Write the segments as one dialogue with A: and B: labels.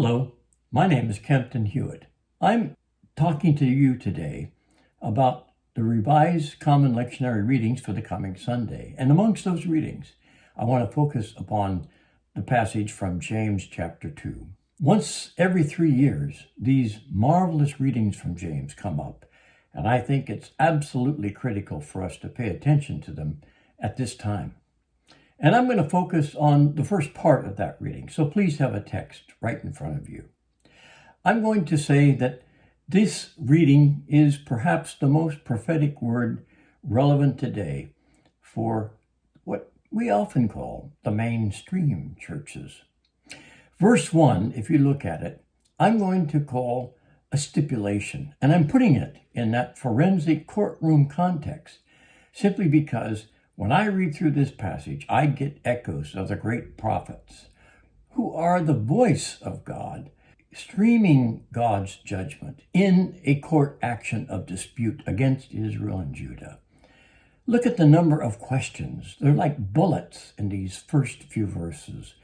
A: Hello, my name is Kempton Hewitt. I'm talking to you today about the Revised Common Lectionary readings for the coming Sunday. And amongst those readings, I want to focus upon the passage from James chapter 2. Once every 3 years, these marvelous readings from James come up, and I think it's absolutely critical for us to pay attention to them at this time. And I'm going to focus on the first part of that reading, so please have a text right in front of you. I'm going to say that this reading is perhaps the most prophetic word relevant today for what we often call the mainstream churches. Verse 1, if you look at it, I'm going to call a stipulation, and I'm putting it in that forensic courtroom context simply because when I read through this passage, I get echoes of the great prophets who are the voice of God, streaming God's judgment in a court action of dispute against Israel and Judah. Look at the number of questions. They're like bullets in these first few verses.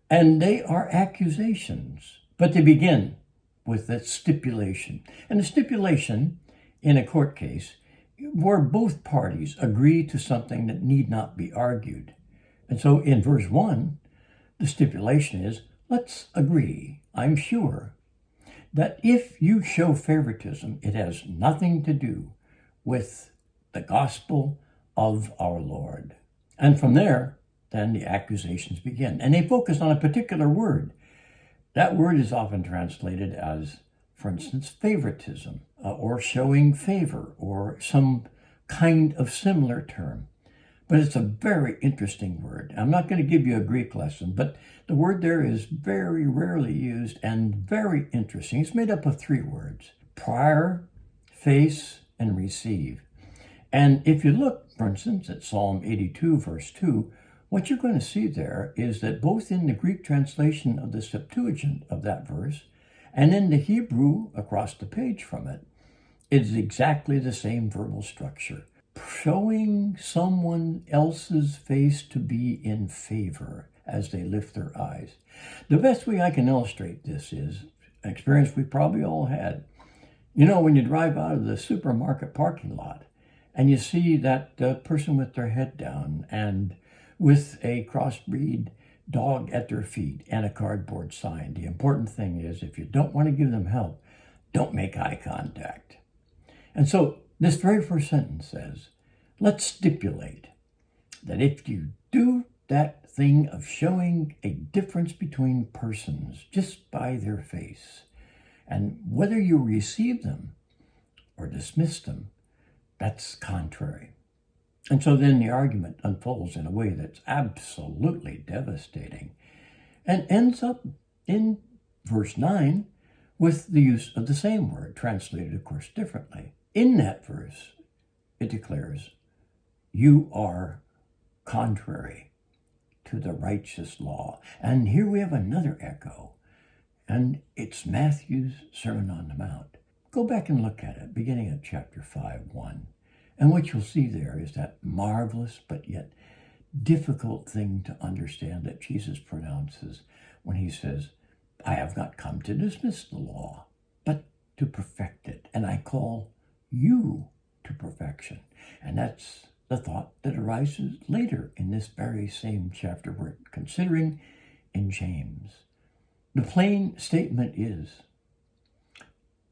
A: And they are accusations, but they begin with that stipulation. And the stipulation in a court case where both parties agree to something that need not be argued. And so in verse 1, the stipulation is, let's agree, I'm sure, that if you show favoritism, it has nothing to do with the gospel of our Lord. And from there, then the accusations begin. And they focus on a particular word. That word is often translated as, for instance, favoritism, or showing favor, or some kind of similar term. But it's a very interesting word. I'm not going to give you a Greek lesson, but the word there is very rarely used and very interesting. It's made up of 3 words: prior, face, and receive. And if you look, for instance, at Psalm 82, verse 2, what you're going to see there is that both in the Greek translation of the Septuagint of that verse and in the Hebrew across the page from it, it's exactly the same verbal structure, showing someone else's face to be in favor as they lift their eyes. The best way I can illustrate this is an experience we probably all had. You know, when you drive out of the supermarket parking lot and you see that person with their head down and with a crossbreed dog at their feet and a cardboard sign. The important thing is, if you don't want to give them help, don't make eye contact. And so this very first sentence says, let's stipulate that if you do that thing of showing a difference between persons just by their face, and whether you receive them or dismiss them, that's contrary. And so then the argument unfolds in a way that's absolutely devastating and ends up in verse 9 with the use of the same word, translated, of course, differently. In that verse, it declares, you are contrary to the righteous law. And here we have another echo, and it's Matthew's Sermon on the Mount. Go back and look at it, beginning at chapter 5:1. And what you'll see there is that marvelous but yet difficult thing to understand that Jesus pronounces when he says, I have not come to dismiss the law, but to perfect it. And I call you to perfection. And that's the thought that arises later in this very same chapter we're considering in James. The plain statement is,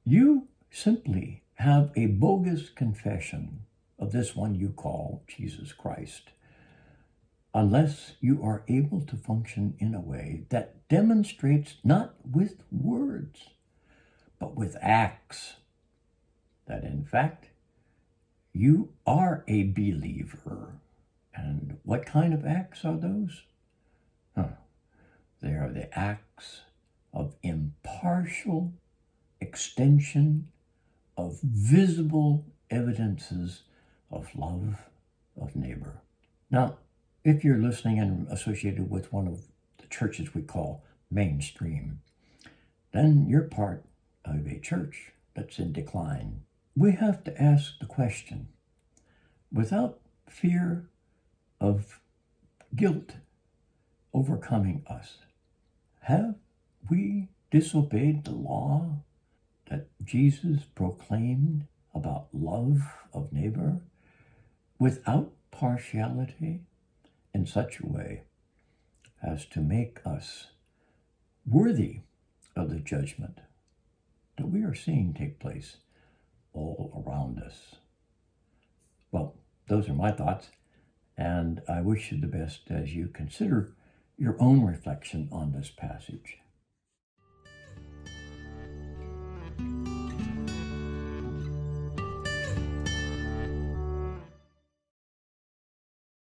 A: you simply have a bogus confession of this one you call Jesus Christ, unless you are able to function in a way that demonstrates not with words, but with acts, that in fact you are a believer. And what kind of acts are those? They are the acts of impartial extension of visible evidences of love of neighbor. Now, if you're listening and associated with one of the churches we call mainstream, then you're part of a church that's in decline. We have to ask the question, without fear of guilt overcoming us, have we disobeyed the law that Jesus proclaimed about love of neighbor without partiality in such a way as to make us worthy of the judgment that we are seeing take place all around us. Well, those are my thoughts, and I wish you the best as you consider your own reflection on this passage.